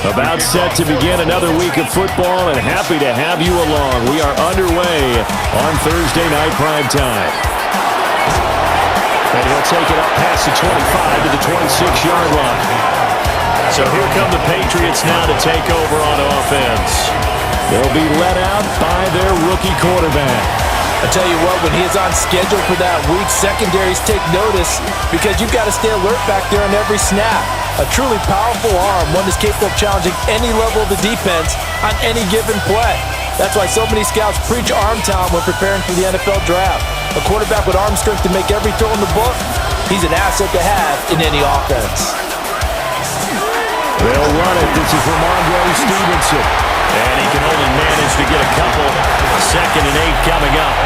About set to begin another week of football, and happy to have you along. We are underway on Thursday night primetime. And he'll take it up past the 25 to the 26-yard line. So here come the Patriots now to take over on offense. They'll be led out by their rookie quarterback. I tell you what, when he is on schedule for that week, secondaries take notice because you've got to stay alert back there on every snap. A truly powerful arm, one that's capable of challenging any level of the defense on any given play. That's why so many scouts preach arm talent when preparing for the NFL draft. A quarterback with arm strength to make every throw in the book, he's an asset to have in any offense. They'll run it. This is Ramondre Stevenson. And he can only manage to get a couple. 2nd and 8 coming up.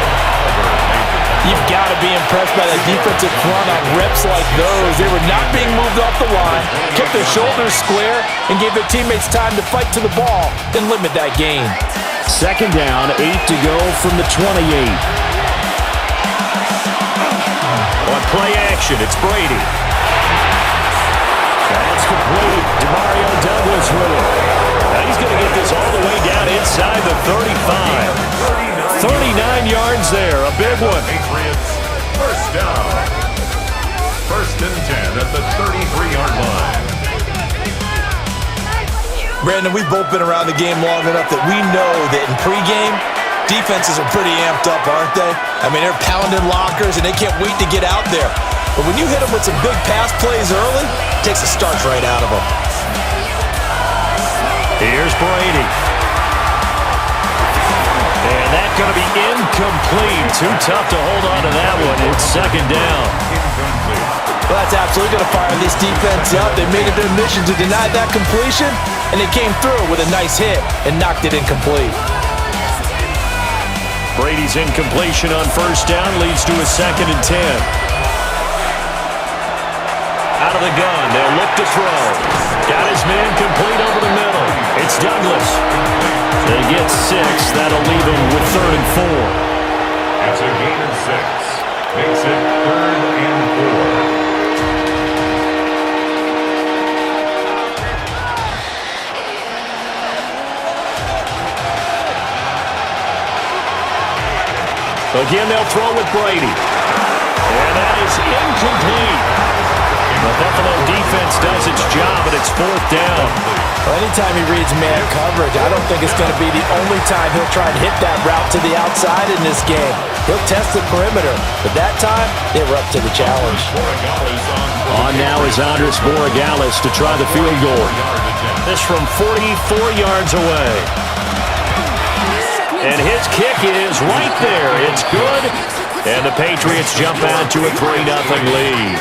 You've got to be impressed by that defensive front on reps like those. They were not being moved off the line, kept their shoulders square, and gave their teammates time to fight to the ball and limit that gain. 2nd down, 8 to go from the 28. On play action, it's Brady. That's complete. Demario Douglas with it. Now he's going to get this all the way down inside the 35. 39 yards there, a big one. Patriots, first down. 1st and 10 at the 33-yard line. Brandon, we've both been around the game long enough that we know that in pregame, defenses are pretty amped up, aren't they? I mean, they're pounding lockers, and they can't wait to get out there. But when you hit them with some big pass plays early, it takes the starch right out of them. Here's Brady. And that's going to be incomplete. Too tough to hold on to that one. It's 2nd down. Well, that's absolutely going to fire this defense up. They made it their mission to deny that completion, and they came through with a nice hit and knocked it incomplete. Brady's incompletion on 1st down leads to a 2nd and 10. Out of the gun, they'll look to throw. Got his man complete over the middle. It's Douglas. They get 6. That'll leave him with 3rd and 4. That's a gain of 6. Makes it 3rd and 4. Again, they'll throw with Brady. And that is incomplete. The Buffalo defense does its job, and it's 4th down. Well, anytime he reads man coverage, I don't think it's going to be the only time he'll try and hit that route to the outside in this game. He'll test the perimeter, but that time, they were up to the challenge. On now is Andres Borregales to try the field goal. This from 44 yards away. And his kick is right there. It's good. And the Patriots jump out to a 3-0 lead.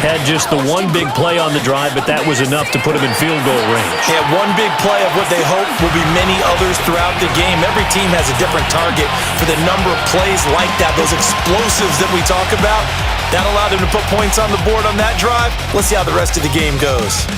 Had just the one big play on the drive, but that was enough to put him in field goal range. Yeah, one big play of what they hope will be many others throughout the game. Every team has a different target for the number of plays like that, those explosives that we talk about. That allowed them to put points on the board on that drive. Let's see how the rest of the game goes.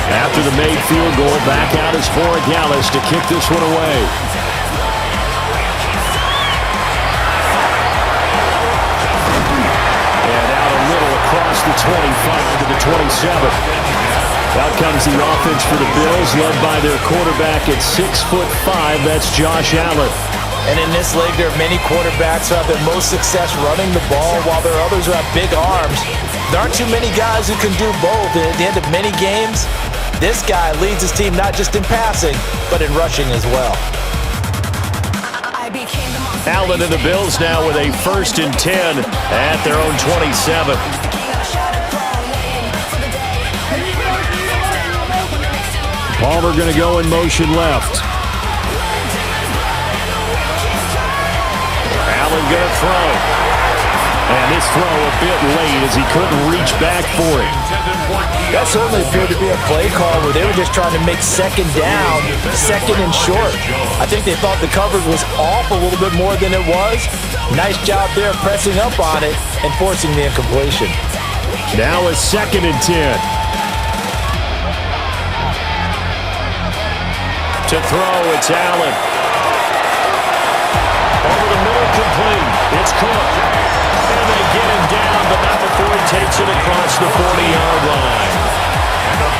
After the made field goal, back out is Borregales to kick this one away. to the 27. Out comes the offense for the Bills, led by their quarterback at 6'5". That's Josh Allen. And in this league, there are many quarterbacks who have the most success running the ball, while there are others who have big arms. There aren't too many guys who can do both. And at the end of many games, this guy leads his team not just in passing, but in rushing as well. Allen and the Bills now with a 1st and 10 at their own 27. Palmer going to go in motion left. Allen going to throw. And this throw a bit late as he couldn't reach back for it. That certainly appeared to be a play call where they were just trying to make second down, second and short. I think they thought the coverage was off a little bit more than it was. Nice job there pressing up on it and forcing the incompletion. Now a 2nd and 10. To throw, it's Allen. Over the middle, complete. It's Cook. And they get him down, but not before he takes it across the 40-yard line.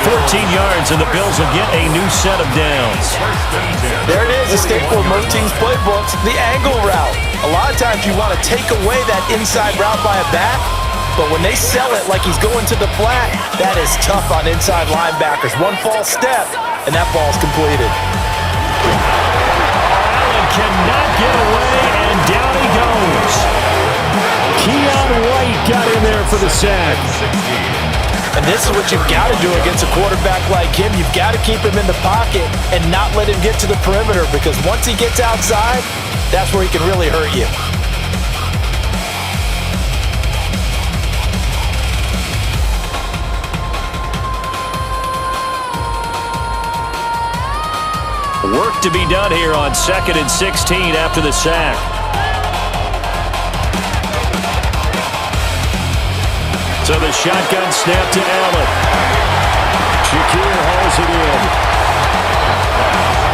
14 yards, and the Bills will get a new set of downs. There it is, a staple of most teams' playbooks, the angle route. A lot of times you want to take away that inside route by a back, but when they sell it like he's going to the flat, that is tough on inside linebackers. One false step, and that ball's completed. Allen cannot get away, and down he goes. Keon White got in there for the sack. And this is what you've got to do against a quarterback like him. You've got to keep him in the pocket and not let him get to the perimeter, because once he gets outside, that's where he can really hurt you. Work to be done here on 2nd and 16 after the sack. So the shotgun snap to Allen. Shakir hauls it in.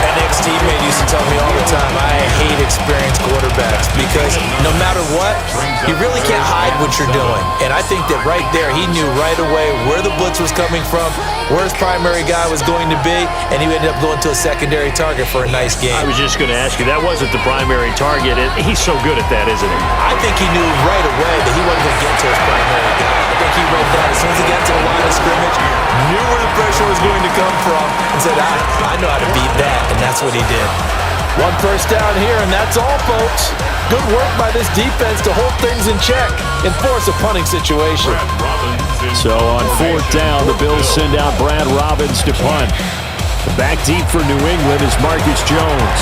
An ex-teammate used to tell me all the time, I hate experienced quarterbacks because no matter what, you really can't hide what you're doing. And I think that right there, he knew right away where the blitz was coming from, where his primary guy was going to be, and he ended up going to a secondary target for a nice game. I was just going to ask you, that wasn't the primary target. He's so good at that, isn't he? I think he knew right away that he wasn't going to get to his primary guy. I think he read that as soon as he got to the line of scrimmage, knew where the pressure was going to come from, and said, I know how to beat that, and that's what he did. 1 first down here, and that's all, folks. Good work by this defense to hold things in check and force a punting situation. So on 4th down, the Bills send out Brad Robbins to punt. Back deep for New England is Marcus Jones.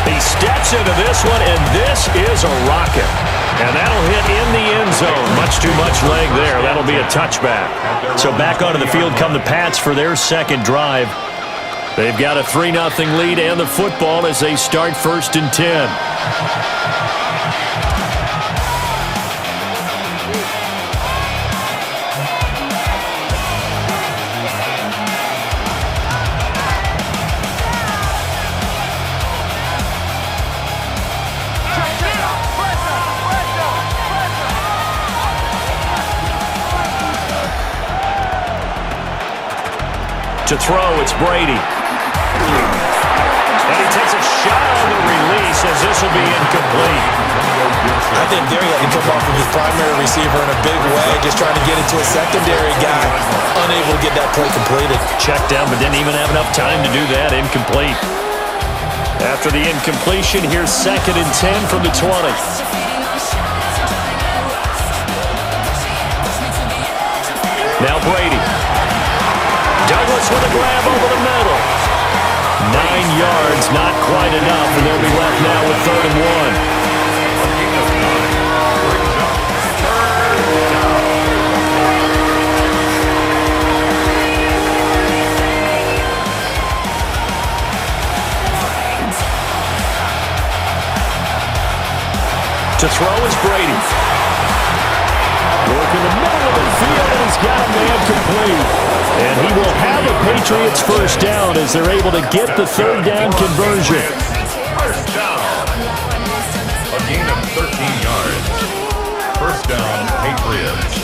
He steps into this one, and this is a rocket. And that'll hit in the end zone. Much too much leg there. That'll be a touchback. So back onto the field come the Pats for their second drive. They've got a 3-0 lead and the football as they start 1st and 10. To throw, it's Brady. And he takes a shot on the release as this will be incomplete. I think there he had to come off of his primary receiver in a big way, just trying to get it to a secondary guy, unable to get that play completed. Checked down, but didn't even have enough time to do that. Incomplete. After the incompletion, here's 2nd and 10 from the 20. Now Brady. Douglas with a grab over the middle. 9 yards, not quite enough, and they'll be left now with 3rd and 1. To throw is Brady. Work in the middle of the field, and he's got a man complete. And he will have a Patriots first down as they're able to get the 3rd down conversion. First down. A gain of 13 yards. First down, Patriots.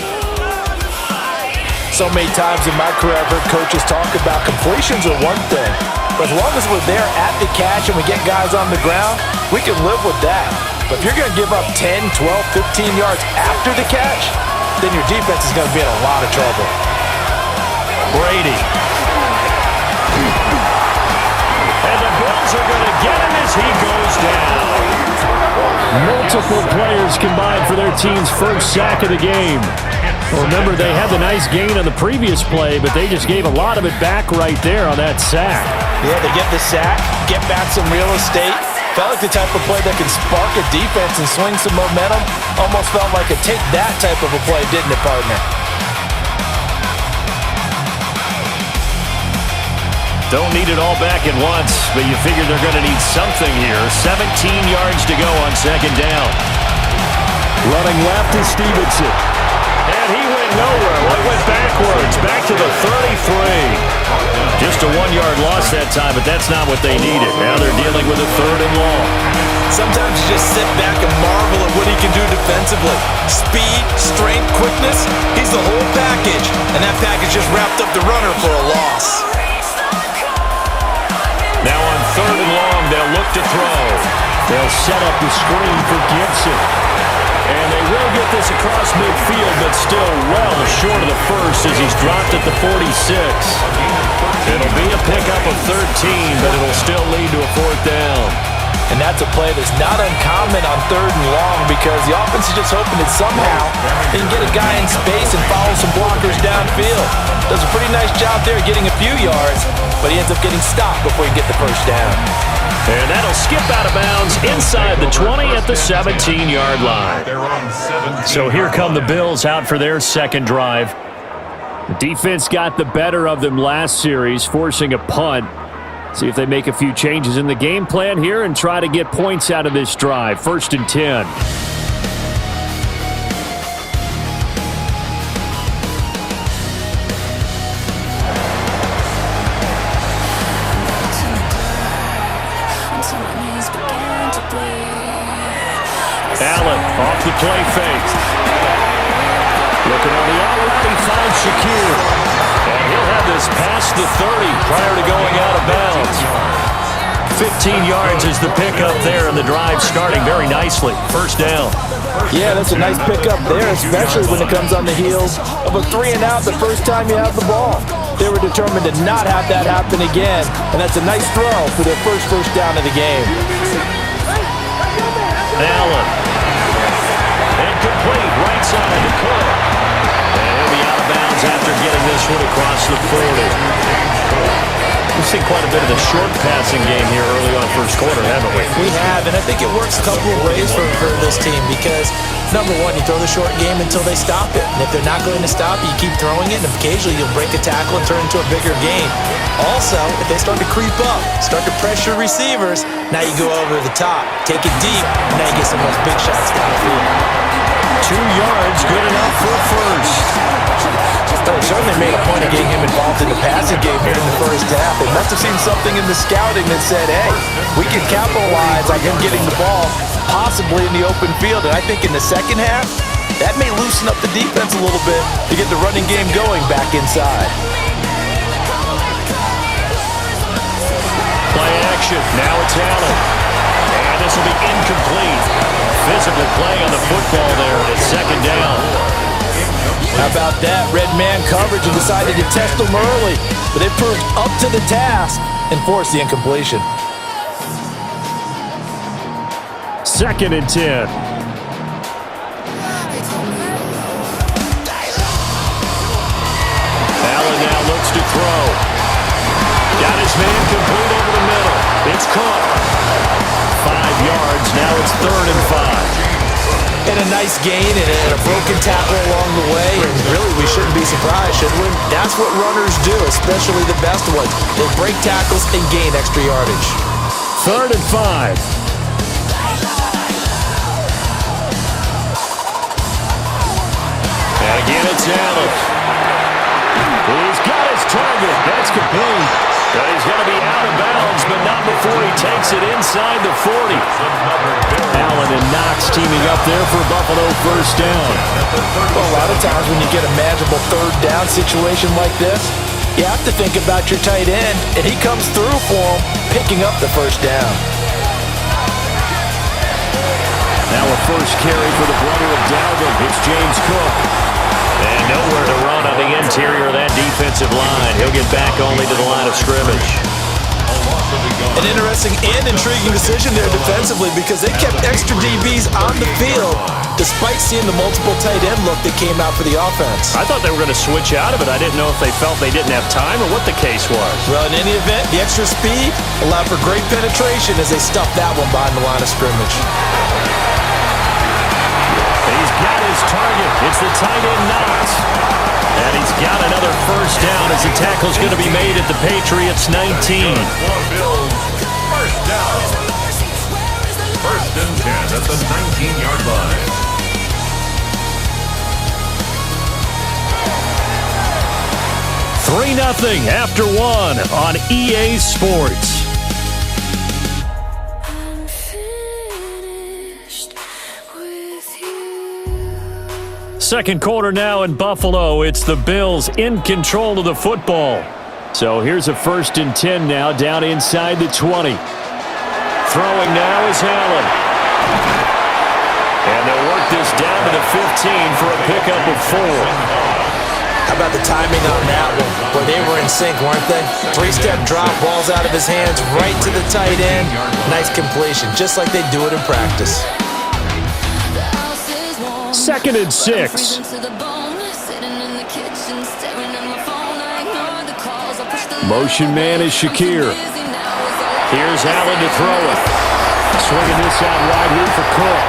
So many times in my career, I've heard coaches talk about completions are one thing, but as long as we're there at the catch and we get guys on the ground, we can live with that. But if you're going to give up 10, 12, 15 yards after the catch, then your defense is going to be in a lot of trouble. Brady. And the Bills are going to get him as he goes down. Multiple players combined for their team's first sack of the game. Remember, they had the nice gain on the previous play, but they just gave a lot of it back right there on that sack. Yeah, they get the sack, get back some real estate. Felt like the type of play that can spark a defense and swing some momentum. Almost felt like a take that type of a play, didn't it, partner? Don't need it all back at once, but you figure they're going to need something here. 17 yards to go on second down. Running left is Stevenson. And he went nowhere. Well, he went backwards, back to the 33. Just a 1-yard loss that time, but that's not what they needed. Now they're dealing with a 3rd and long. Sometimes you just sit back and marvel at what he can do defensively. Speed, strength, quickness, he's the whole package. And that package just wrapped up the runner for a loss. Now on 3rd and long, they'll look to throw. They'll set up the screen for Gibson. And they will get this across midfield, but still well short of the first as he's dropped at the 46. It'll be a pickup of 13, but it'll still lead to a 4th down. And that's a play that's not uncommon on 3rd and long because the offense is just hoping that somehow they can get a guy in space and follow some blockers downfield. Does a pretty nice job there getting a few yards, but he ends up getting stopped before he can get the first down. And that'll skip out of bounds inside the 20 at the 17-yard line. So here come the Bills out for their second drive. The defense got the better of them last series, forcing a punt. See if they make a few changes in the game plan here and try to get points out of this drive. 1st and 10. Allen off the play fake. Looking on the outright, he finds Shakir. And he'll have this past the 30 prior to going out of bounds. 15 yards is the pickup there, and the drive starting very nicely. 1st down. Yeah, that's a nice pickup there, especially when it comes on the heels of a 3-and-out the first time you have the ball. They were determined to not have that happen again, and that's a nice throw for their first down of the game. Allen. Incomplete, right side to Cook. And he'll be out of bounds after getting this one across the 40. We've seen quite a bit of the short passing game here early on first quarter, haven't we? We have, and I think it works a couple of ways for this team because, number one, you throw the short game until they stop it. And if they're not going to stop it, you keep throwing it, and occasionally you'll break a tackle and turn it into a bigger game. Also, if they start to creep up, start to pressure receivers, now you go over the top, take it deep, and now you get some of those big shots downfield. 2 yards, good enough for first. They certainly made a point of getting him involved in the passing game here in the first half. They must have seen something in the scouting that said, hey, we can capitalize on him getting the ball possibly in the open field. And I think in the second half, that may loosen up the defense a little bit to get the running game going back inside. Play action. Now it's Allen. And this will be incomplete. Physical play on the football there at 2nd down. How about that? Red man coverage and decided to test them early. But it proved up to the task and forced the incompletion. 2nd and 10. Allen now looks to throw. Got his man complete over the middle. It's caught. 5 yards. Now it's 3rd and 5. And a nice gain and a broken tackle along the way. And really, we shouldn't be surprised, should we? That's what runners do, especially the best ones. They break tackles and gain extra yardage. 3rd and 5. And again, it's Allen. He's got his target. That's complete. He's going to be out of bounds, but not before he takes it inside the 40. Allen and Knox teaming up there for Buffalo first down. Well, a lot of times when you get a manageable third down situation like this, you have to think about your tight end, and he comes through for him, picking up the first down. Now a first carry for the brother of Dalvin. It's James Cook. And nowhere to run on the interior of that defensive line. He'll get back only to the line of scrimmage. An interesting and intriguing decision there defensively because they kept extra DBs on the field despite seeing the multiple tight end look that came out for the offense. I thought they were going to switch out of it. I didn't know if they felt they didn't have time or what the case was. Well, in any event, the extra speed allowed for great penetration as they stuffed that one behind the line of scrimmage. He's got his target. It's the tight end Knox. And he's got another first down as the tackle's going to be made at the Patriots 19. First down. First and 10 at the 19-yard line. Three 3-0 after one on EA Sports. Second quarter now in Buffalo. It's the Bills in control of the football. So here's a first and 10 now down inside the 20. Throwing now is Allen. And they'll work this down to the 15 for a pickup of 4. How about the timing on that one? Boy, they were in sync, weren't they? Three-step drop, balls out of his hands, right to the tight end. Nice completion, just like they do it in practice. Second and 6. Motion man is Shakir. Here's Allen to throw it. Swinging this out wide here for Cook.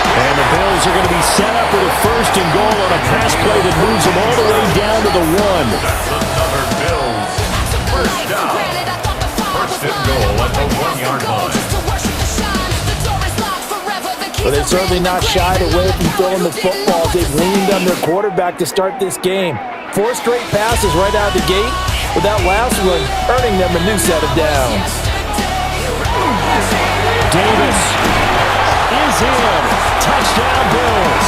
And the Bills are going to be set up with a first and goal on a pass play that moves them all the way down to the 1. That's another Bills first down. First and goal at the 1-yard line. But they've certainly not shied away from throwing the football. They've leaned on their quarterback to start this game. 4 straight passes right out of the gate, with that last one earning them a new set of downs. Davis is in. Touchdown Bills.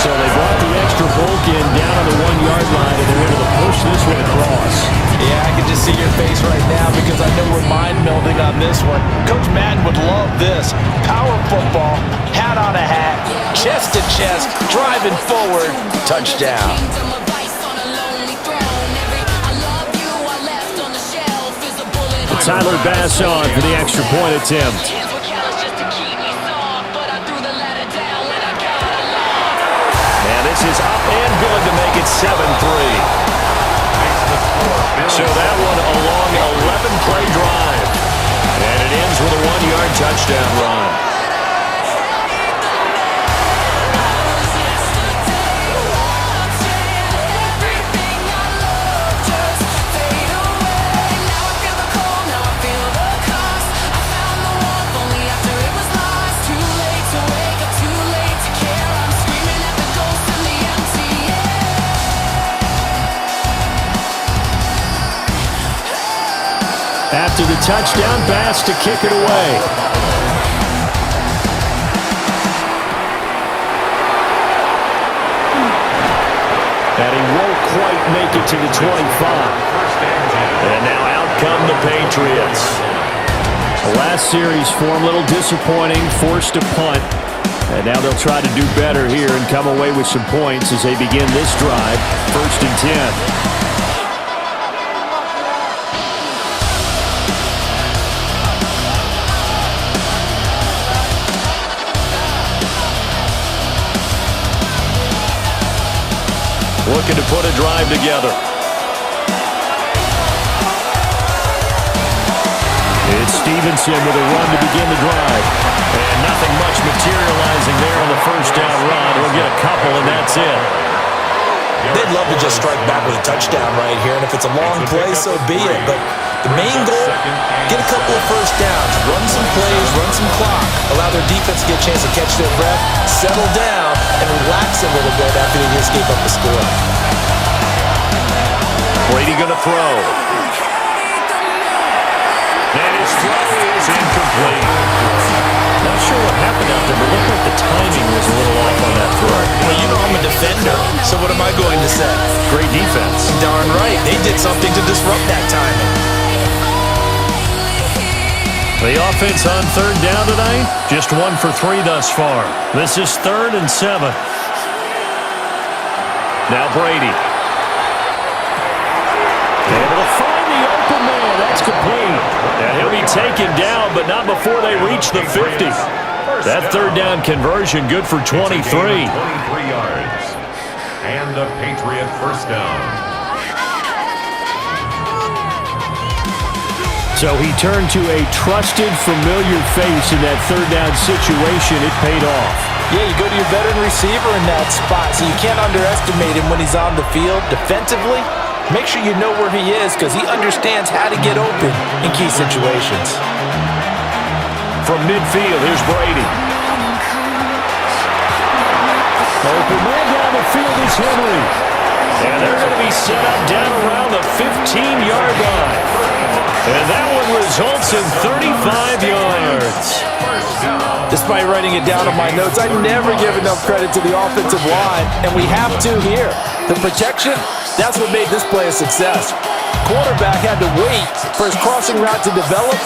So they brought the extra bulk in down on the 1-yard line, and they're able to push this one across. Yeah, I can just see your face right now because I know we're mind-melding on this one. Coach Madden would love this. Power football, hat on a hat, chest to chest, driving forward, touchdown. Tyler Bass on for the extra point attempt. And this is up and good to make it 7-3. So that one a long 11-play drive. And it ends with a 1-yard touchdown run. After the touchdown, Bass to kick it away. And he won't quite make it to the 25. And now out come the Patriots. The last series for him, a little disappointing, forced a punt. And now they'll try to do better here and come away with some points as they begin this drive, first and 10. Looking to put a drive together. It's Stevenson with a run to begin the drive. And nothing much materializing there on the first down run. He'll get a couple, and that's it. They'd love to just strike back with a touchdown right here, and if it's a long play, so be it. But the main goal, get a couple of first downs, run some plays, run some clock, allow their defense to get a chance to catch their breath, settle down, and relax a little bit after they just gave up the score. Brady going to throw. And his throw is incomplete. defender. So what am I going to say? Great defense. Darn right. They did something to disrupt that timing. The offense on third down tonight, just 1 for 3 thus far. This is 3rd and 7. Now Brady. Able to find the open man. That's complete. And he'll be taken down, but not before they reach the 50. That third down conversion good for 23. 23 yards. And the Patriot first down. So he turned to a trusted, familiar face in that third down situation. It paid off. Yeah, you go to your veteran receiver in that spot, so you can't underestimate him when he's on the field. Defensively, make sure you know where he is because he understands how to get open in key situations. From midfield, here's Brady. Open man down the field is Henry. And they're going to be set up down around the 15-yard line. And that one results in 35 yards. Despite writing it down on my notes, I never give enough credit to the offensive line, and we have to here. The protection, that's what made this play a success. Quarterback had to wait for his crossing route to develop,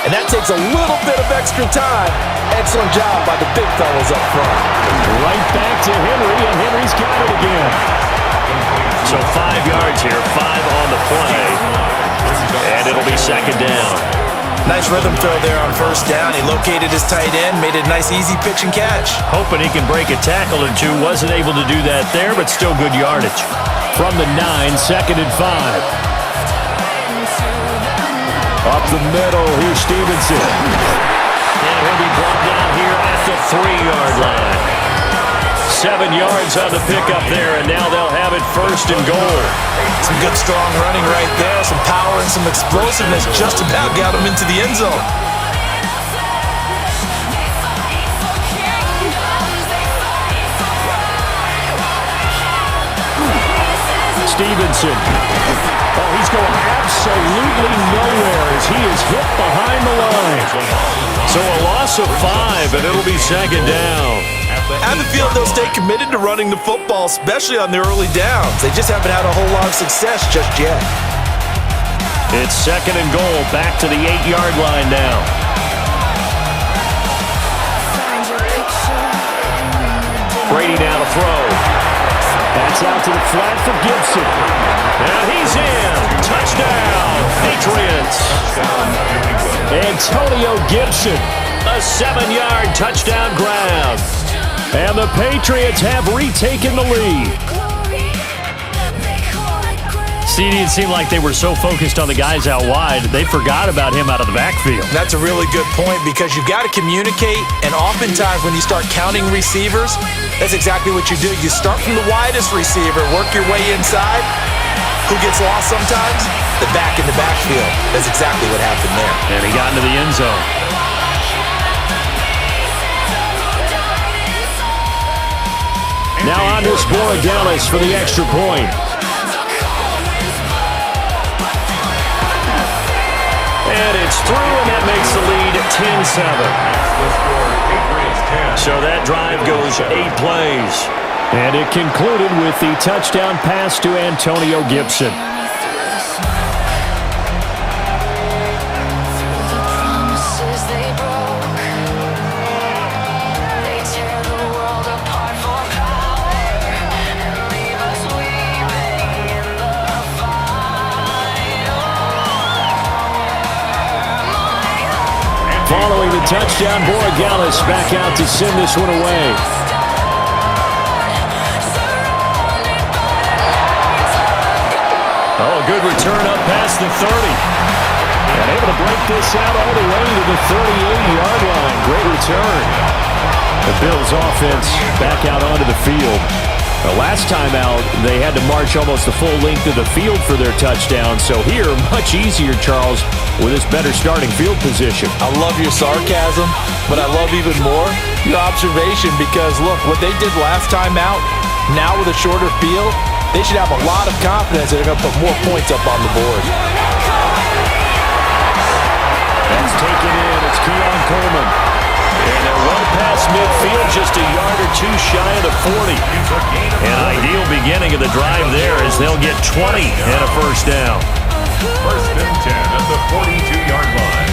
and that takes a little bit of extra time. Excellent job by the big fellas up front. Right back to Henry, and Henry's got it again. So 5 yards here, 5 on the play. And it'll be second down. Nice rhythm throw there on first down. He located his tight end, made a nice easy pitch and catch. Hoping he can break a tackle or two. Wasn't able to do that there, but still good yardage. From the 9, 2nd and 5. Up the middle, here's Stevenson. And he'll be brought down here at the 3-yard line. 7 yards on the pickup there, and now they'll have it 1st and goal. Some good, strong running right there. Some power and some explosiveness just about got him into the end zone. Stevenson. Oh, he's going absolutely nowhere as he is hit behind the line. So a loss of 5, and it'll be second down. I have a feeling they'll stay committed to running the football, especially on their early downs. They just haven't had a whole lot of success just yet. It's 2nd and goal, back to the 8-yard line now. Brady now to throw. That's out to the flat for Gibson. And he's in. Touchdown, Patriots. Antonio Gibson, a 7-yard touchdown grab. And the Patriots have retaken the lead. CD, it seemed like they were so focused on the guys out wide, they forgot about him out of the backfield. That's a really good point because you've got to communicate, and oftentimes when you start counting receivers, that's exactly what you do. You start from the widest receiver, work your way inside. Who gets lost sometimes? The back in the backfield. That's exactly what happened there. And he got into the end zone. Now on to Borregales for the extra point. And it's through, and that makes the lead 10-7. So that drive goes 8 plays. And it concluded with the touchdown pass to Antonio Gibson. Following the touchdown, Borregales back out to send this one away. Oh, a good return up past the 30. And able to break this out all the way to the 38-yard line. Great return. The Bills offense back out onto the field. The last time out, they had to march almost the full length of the field for their touchdown. So here, much easier, Charles, with this better starting field position. I love your sarcasm, but I love even more your observation because, look, what they did last time out, now with a shorter field, they should have a lot of confidence that they're going to put more points up on the board. That's taken in. It's Keon Coleman. And they're well past midfield, just a yard or too shy of the 40. An ideal beginning of the drive there as they'll get 20 and a first down. First and 10 at the 42-yard line.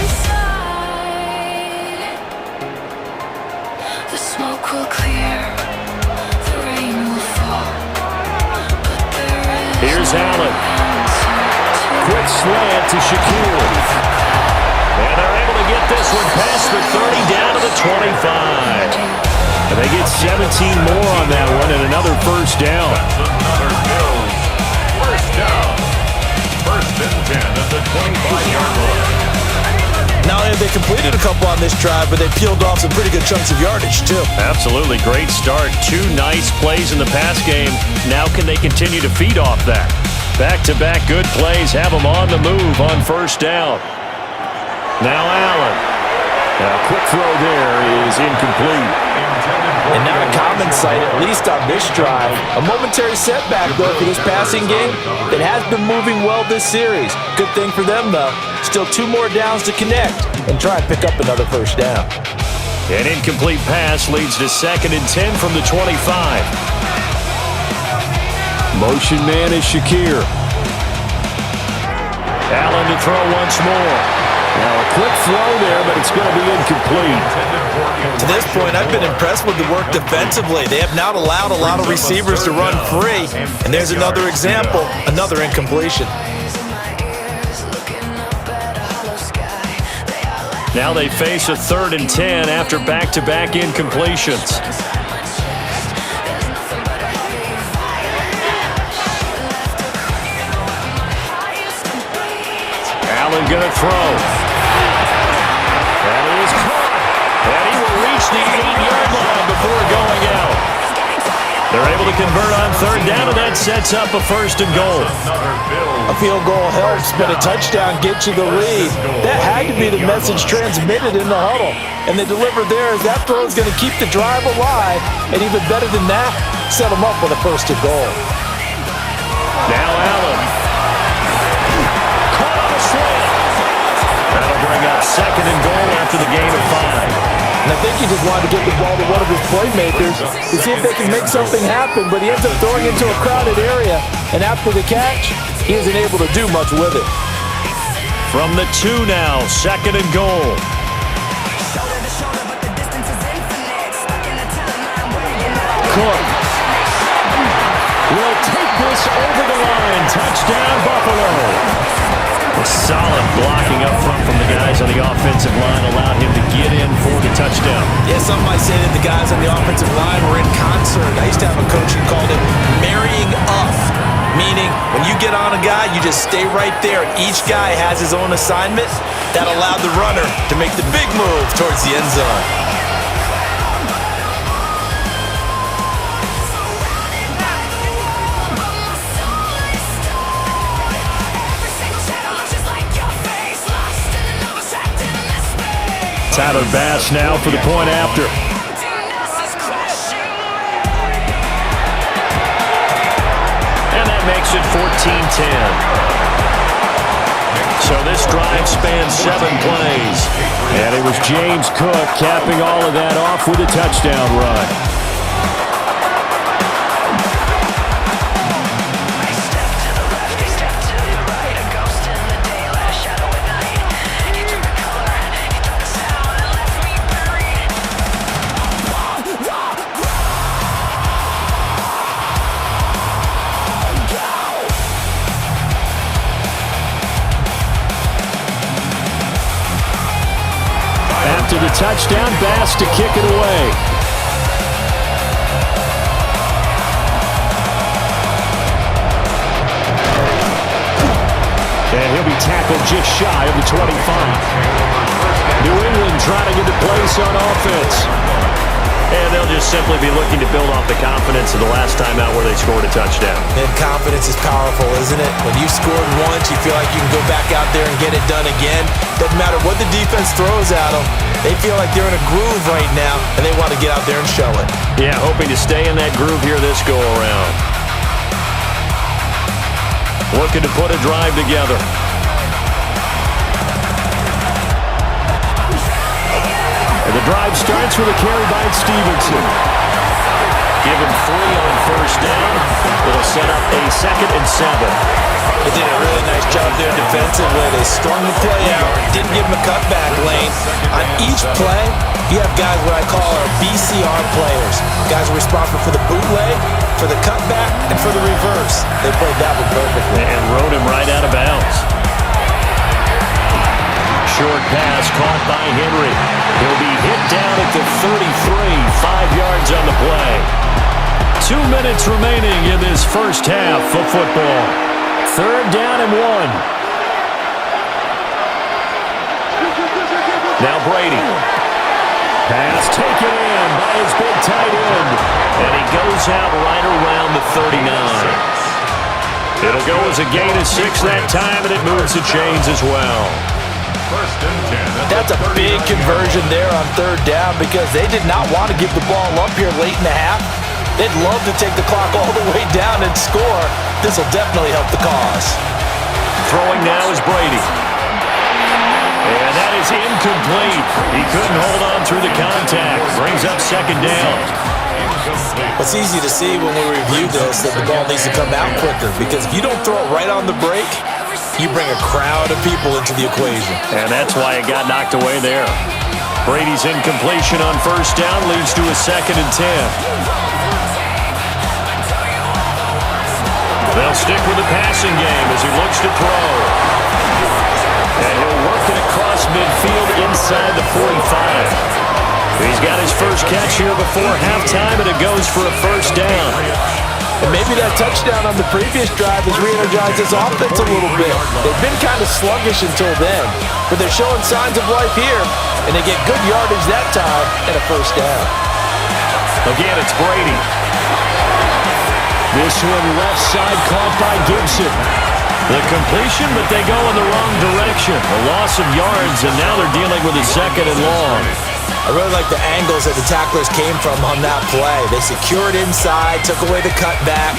The smoke will clear, the rain will fall, but there is Here's Allen. Quick slant to Shakir. And they're able to get this one past the 30 down to the 25. And they get 17 more on that one and another first down. That's another Bills first down. First and 10 at the 25-yard line. Not only have they completed a couple on this drive, but they peeled off some pretty good chunks of yardage, too. Absolutely. Great start. 2 nice plays in the pass game. Now can they continue to feed off that? Back-to-back good plays have them on the move on first down. Now Allen. A quick throw there is incomplete. And not a common sight, at least on this drive. A momentary setback, though, for this passing game that has been moving well this series. Good thing for them, though. Still 2 more downs to connect and try and pick up another first down. An incomplete pass leads to 2nd and 10 from the 25. Motion man is Shakir. Allen to throw once more. Now a quick throw there, but it's going to be incomplete. To this point, I've been impressed with the work defensively. They have not allowed a lot of receivers to run free. And there's another example, another incompletion. Now they face a 3rd and 10 after back-to-back incompletions. Allen going to throw. That is caught. And he will reach the 8-yard line before going out. They're able to convert on 3rd down, and that sets up a 1st and goal. A field goal helps, but a touchdown gets you the lead. That had to be the message transmitted in the huddle. And they delivered there as that throw is going to keep the drive alive. And even better than that, set them up with a 1st and goal. Now Allen. Caught on a slant. That'll bring up 2nd and goal after the gain of 5. And I think he just wanted to get the ball to one of his playmakers to see if they can make something happen, but he ends up throwing into a crowded area. And after the catch, he isn't able to do much with it. From the 2 now, 2nd and goal. Cook will take this over the line. Touchdown, Buffalo. A solid blocking up front from the guys on the offensive line allowed him to get in for the touchdown. Yeah, some might say that the guys on the offensive line were in concert. I used to have a coach who called it marrying up, meaning when you get on a guy, you just stay right there. Each guy has his own assignment. That allowed the runner to make the big move towards the end zone. Tyler Bass now for the point after. And that makes it 14-10. So this drive spans 7 plays. And it was James Cook capping all of that off with a touchdown run. After the touchdown, Bass to kick it away. And he'll be tackled just shy of the 25. New England trying to get the place on offense. And they'll just simply be looking to build off the confidence of the last time out where they scored a touchdown. And confidence is powerful, isn't it? When you scored once, you feel like you can go back out there and get it done again. Doesn't matter what the defense throws at them. They feel like they're in a groove right now, and they want to get out there and show it. Yeah, hoping to stay in that groove here this go-around. Looking to put a drive together. And the drive starts with a carry by Stevenson. Give him 3 on first down. It'll set up a 2nd and 7. They did a really nice job there defensively. They strung the play out, didn't give him a cutback lane. On each play, you have guys what I call our BCR players. Guys are responsible for the bootleg, for the cutback, and for the reverse. They played that one perfectly. And rode him right out of bounds. Short pass caught by Henry. He'll be hit down at the 33, 5 yards on the play. 2 minutes remaining in this first half of football. 3rd down and 1. Now Brady. Pass taken in by his big tight end. And he goes out right around the 39. It'll go as a gain of 6 that time, and it moves the chains as well. That's a big conversion there on 3rd down because they did not want to give the ball up here late in the half. They'd love to take the clock all the way down and score. This will definitely help the cause. Throwing now is Brady. And that is incomplete. He couldn't hold on through the contact. Brings up 2nd down. It's easy to see when we review this that the ball needs to come out quicker because if you don't throw it right on the break, you bring a crowd of people into the equation. And that's why it got knocked away there. Brady's incompletion on first down leads to a 2nd and 10. They'll stick with the passing game as he looks to throw. And he'll work it across midfield inside the 45. He's got his first catch here before halftime, and it goes for a first down. And maybe that touchdown on the previous drive has re-energized his offense a little bit. They've been kind of sluggish until then, but they're showing signs of life here, and they get good yardage that time and a first down. Again, it's Brady. This one left side caught by Gibson. The completion, but they go in the wrong direction. A loss of yards, and now they're dealing with a 2nd and long. I really like the angles that the tacklers came from on that play. They secured inside, took away the cutback.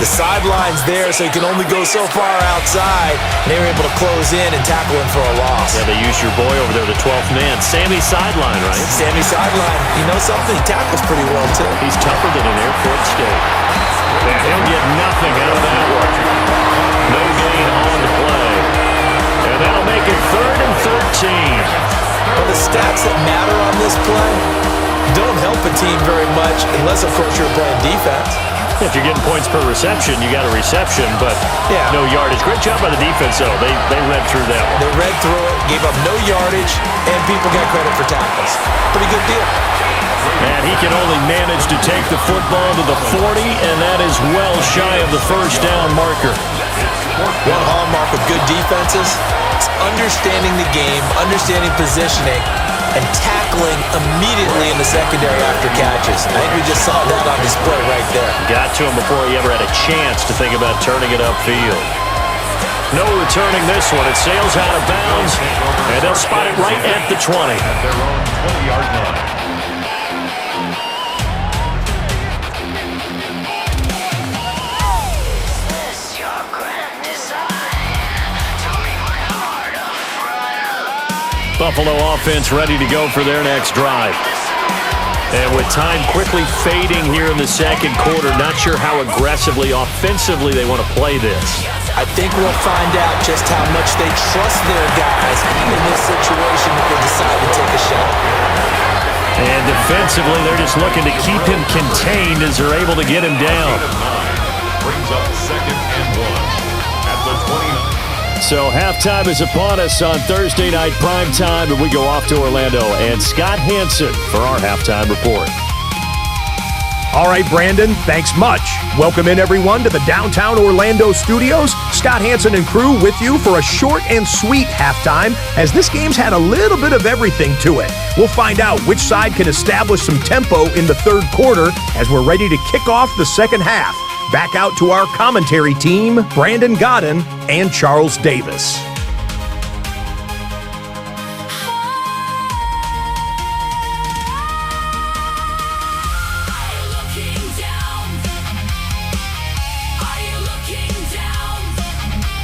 The sideline's there, so you can only go so far outside. And they were able to close in and tackle him for a loss. Yeah, they used your boy over there, the 12th man. Sammy sideline, right? Sammy sideline. You know something? He tackles pretty well, too. He's tougher than an airport skate. And he'll get nothing out of that one. No gain on the play. And that'll make it 3rd and 13. Well, the stats that matter on this play don't help a team very much unless, of course, you're playing defense. If you're getting points per reception, you got a reception, but yeah, no yardage. Great job by the defense, though. They read through that one. They read through it, gave up no yardage, and people got credit for tackles. Pretty good deal. And he can only manage to take the football to the 40, and that is well shy of the first down marker. One hallmark of good defenses is understanding the game, understanding positioning, and tackling immediately in the secondary after catches. I think we just saw that on display right there. Got to him before he ever had a chance to think about turning it upfield. No returning this one. It sails out of bounds, and they'll spot it right at the 20. At their own 20-yard line. Buffalo offense ready to go for their next drive. And with time quickly fading here in the 2nd quarter, not sure how aggressively, offensively they want to play this. I think we'll find out just how much they trust their guys in this situation if they decide to take a shot. And defensively, they're just looking to keep him contained as they're able to get him down. Brings up 2nd and 1 at the 29. So halftime is upon us on Thursday night primetime, and we go off to Orlando. And Scott Hansen for our halftime report. All right, Brandon, thanks much. Welcome in, everyone, to the downtown Orlando studios. Scott Hansen and crew with you for a short and sweet halftime, as this game's had a little bit of everything to it. We'll find out which side can establish some tempo in the 3rd quarter as we're ready to kick off the 2nd half. Back out to our commentary team, Brandon Godden and Charles Davis.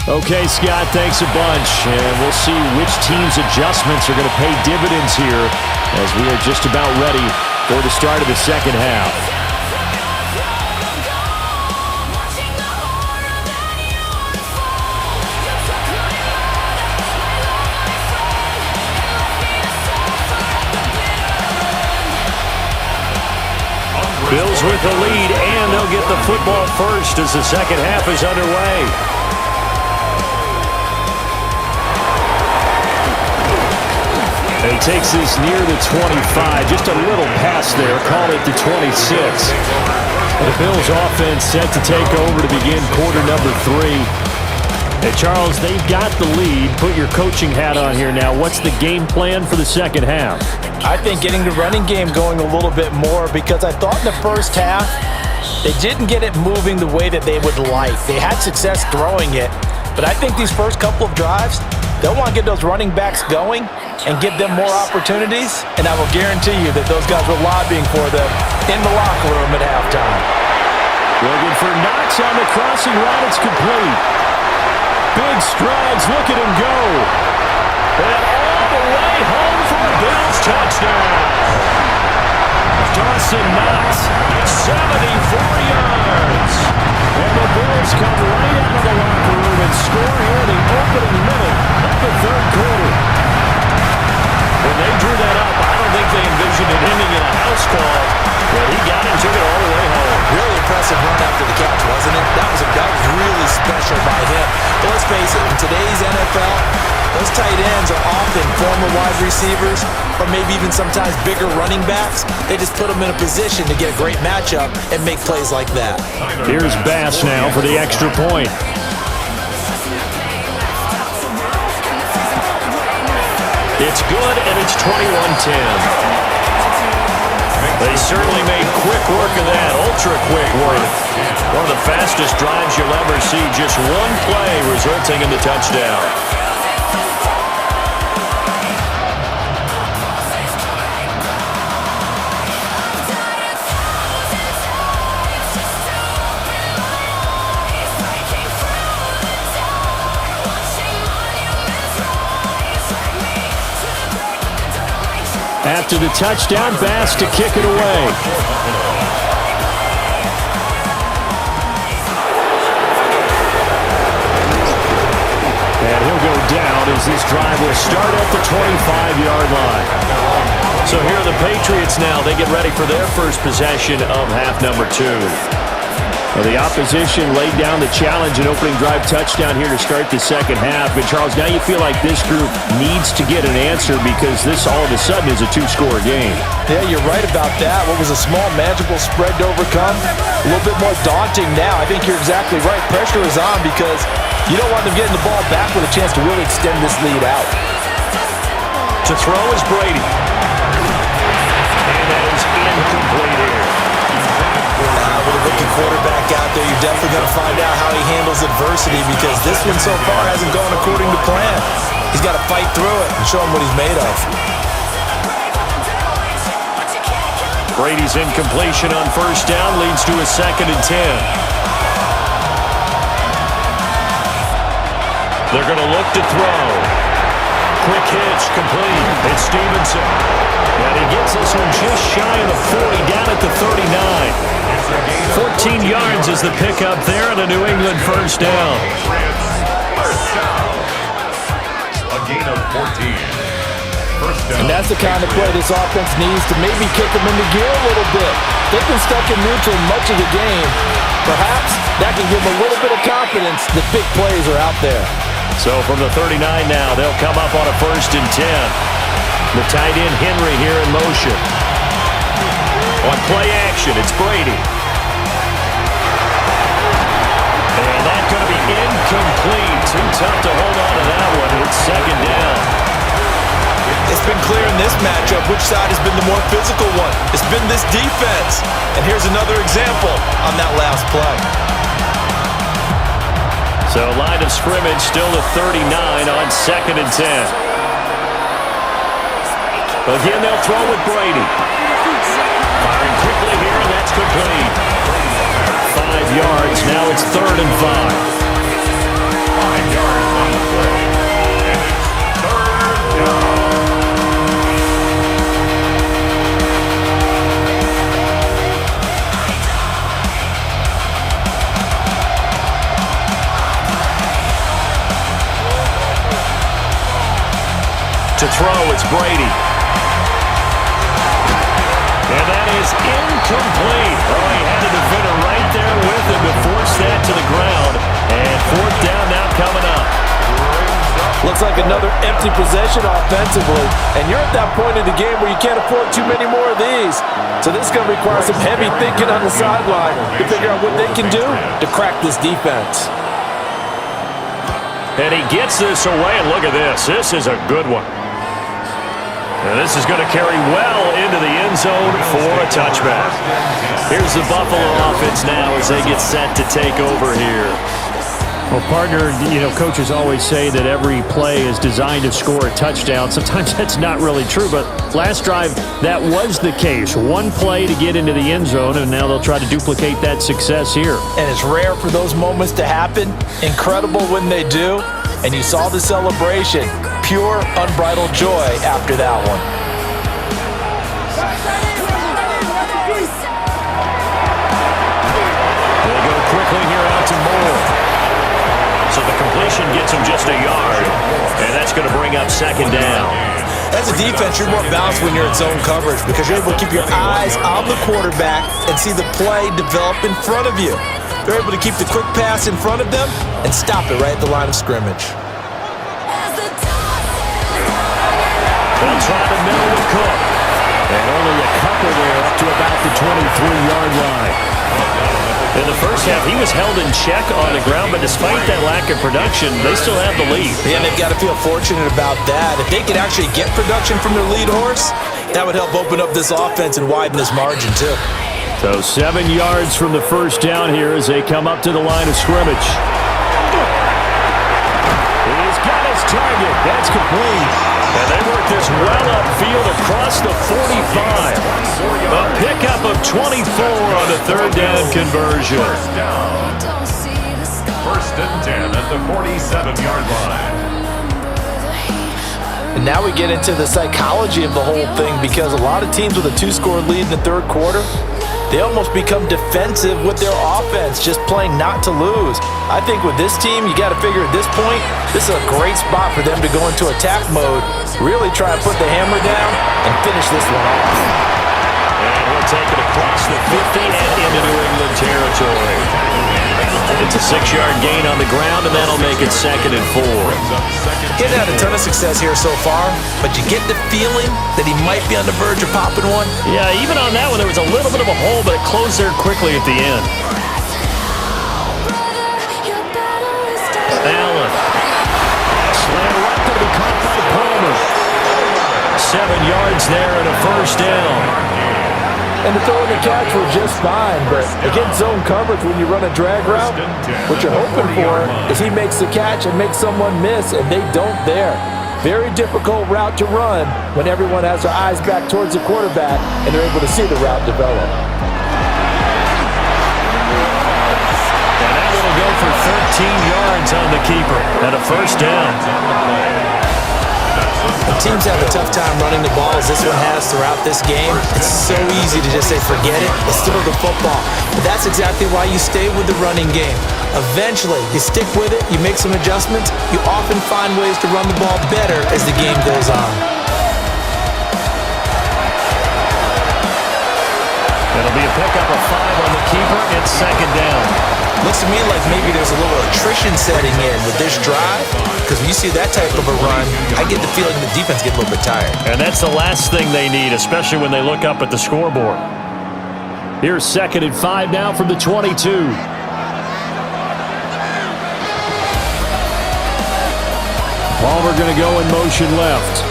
Okay, Scott, thanks a bunch. And we'll see which team's adjustments are going to pay dividends here as we are just about ready for the start of the 2nd half. Bills with the lead, and they'll get the football first as the second half is underway. And he takes this near the 25, just a little pass there, call it the 26. The Bills offense set to take over to begin quarter number 3. Hey, Charles, they've got the lead. Put your coaching hat on here now. What's the game plan for the second half? I think getting the running game going a little bit more, because I thought in the first half they didn't get it moving the way that they would like. They had success throwing it, but I think these first couple of drives, they'll want to get those running backs going and give them more opportunities, and I will guarantee you that those guys were lobbying for them in the locker room at halftime. Looking for Knox on the crossing route. It's complete. Big strides. Look at him go. And all the way home for a Bills touchdown. Dawson Knox, 74 yards. And the Bills come right out of the locker room and score here in the opening minute of the third quarter. When they drew that up, I don't think they envisioned it ending in a house call, but he got it and took it all the way home. Really impressive run after the catch, wasn't it? That was really special by him. But let's face it, in today's NFL, those tight ends are often former wide receivers or maybe even sometimes bigger running backs. They just put them in a position to get a great matchup and make plays like that. Here's Bass now for the extra point. It's good, and it's 21-10. They certainly made quick work of that, ultra-quick work. One of the fastest drives you'll ever see, just one play resulting in the touchdown. After the touchdown, Bass to kick it away. And he'll go down as this drive will start at the 25-yard line. So here are the Patriots now. They get ready for their first possession of half number 2. Well, the opposition laid down the challenge and opening drive touchdown here to start the second half. But, Charles, now you feel like this group needs to get an answer because this all of a sudden is a 2-score game. Yeah, you're right about that. What was a small, manageable spread to overcome, a little bit more daunting now. I think you're exactly right. Pressure is on because you don't want them getting the ball back with a chance to really extend this lead out. To throw is Brady. And that is incomplete here. With a rookie quarterback out there, you're definitely going to find out how he handles adversity because this one so far hasn't gone according to plan. He's got to fight through it and show him what he's made of. Brady's incompletion on first down leads to a 2nd and 10. They're going to look to throw. Quick hitch, complete. It's Stevenson. And he gets this one just shy of the 40, down at the 39. 14 yards is the pickup there and a New England first down. A gain of 14. First down. And that's the kind of play this offense needs to maybe kick them into gear a little bit. They've been stuck in neutral much of the game. Perhaps that can give them a little bit of confidence that big plays are out there. So from the 39 now, they'll come up on a 1st and 10. The tight end Henry here in motion. On play action, it's Brady. And that's going to be incomplete. Too tough to hold on to that one. It's 2nd down. It's been clear in this matchup which side has been the more physical one. It's been this defense. And here's another example on that last play. So line of scrimmage still at 39 on 2nd and 10. Again, they'll throw with Brady. Firing quickly here, and that's complete. 5 yards. Now it's 3rd and 5. 5 yards on the play. And it's 3rd down. To throw, it's Brady. And that is incomplete. Oh, he had a defender right there with him to force that to the ground. And fourth down now coming up. Looks like another empty possession offensively. And you're at that point in the game where you can't afford too many more of these. So this is going to require some heavy thinking on the sideline to figure out what they can do to crack this defense. And he gets this away, and look at this. This is a good one. And this is going to carry well into the end zone for a touchback. Here's the Buffalo offense now as they get set to take over here. Well, partner, coaches always say that every play is designed to score a touchdown. Sometimes that's not really true, but last drive, that was the case. One play to get into the end zone, and now they'll try to duplicate that success here. And it's rare for those moments to happen. Incredible when they do. And you saw the celebration. Pure, unbridled joy after that one. They go quickly here out to Moore. So the completion gets him just a yard, and that's going to bring up second down. As a defense, you're more balanced when you're in zone coverage because you're able to keep your eyes on the quarterback and see the play develop in front of you. They're able to keep the quick pass in front of them and stop it right at the line of scrimmage. They'll try the middle with Cook. And only a couple there up to about the 23-yard line. In the first half, he was held in check on the ground, but despite that lack of production, they still have the lead. Yeah, they've got to feel fortunate about that. If they could actually get production from their lead horse, that would help open up this offense and widen this margin, too. So 7 yards from the first down here as they come up to the line of scrimmage. He's got his target. That's complete. And they work this well upfield across the 45. A pickup of 24 on the third down conversion. First and 10 at the 47-yard line. And now we get into the psychology of the whole thing because a lot of teams with a 2-score lead in the third quarter, they almost become defensive with their offense, just playing not to lose. I think with this team, you got to figure at this point, this is a great spot for them to go into attack mode, really try and put the hammer down and finish this one off. And we'll take it across the 50 and into New England territory. It's a 6-yard gain on the ground, and that'll make it 2nd and 4. He hasn't had a ton of success here so far, but you get the feeling that he might be on the verge of popping one. Yeah, even on that one, there was a little bit of a hole, but it closed there quickly at the end. Allen. Slam left to be caught by Palmer. 7 yards there and a first down. And the throw and the catch were just fine, but against zone coverage when you run a drag route, what you're hoping for is he makes the catch and makes someone miss, and they don't there. Very difficult route to run when everyone has their eyes back towards the quarterback and they're able to see the route develop. And that will go for 13 yards on the keeper and a first down. When teams have a tough time running the ball as this one has throughout this game, it's so easy to just say, forget it, it's still the football. But that's exactly why you stay with the running game. Eventually, you stick with it, you make some adjustments, you often find ways to run the ball better as the game goes on. It'll be a pickup of 5 on the keeper. It's 2nd down. Looks to me like maybe there's a little attrition setting in with this drive, because when you see that type of a run, I get the feeling the defense gets a little bit tired. And that's the last thing they need, especially when they look up at the scoreboard. Here's 2nd and 5 now from the 22. Palmer going to go in motion left.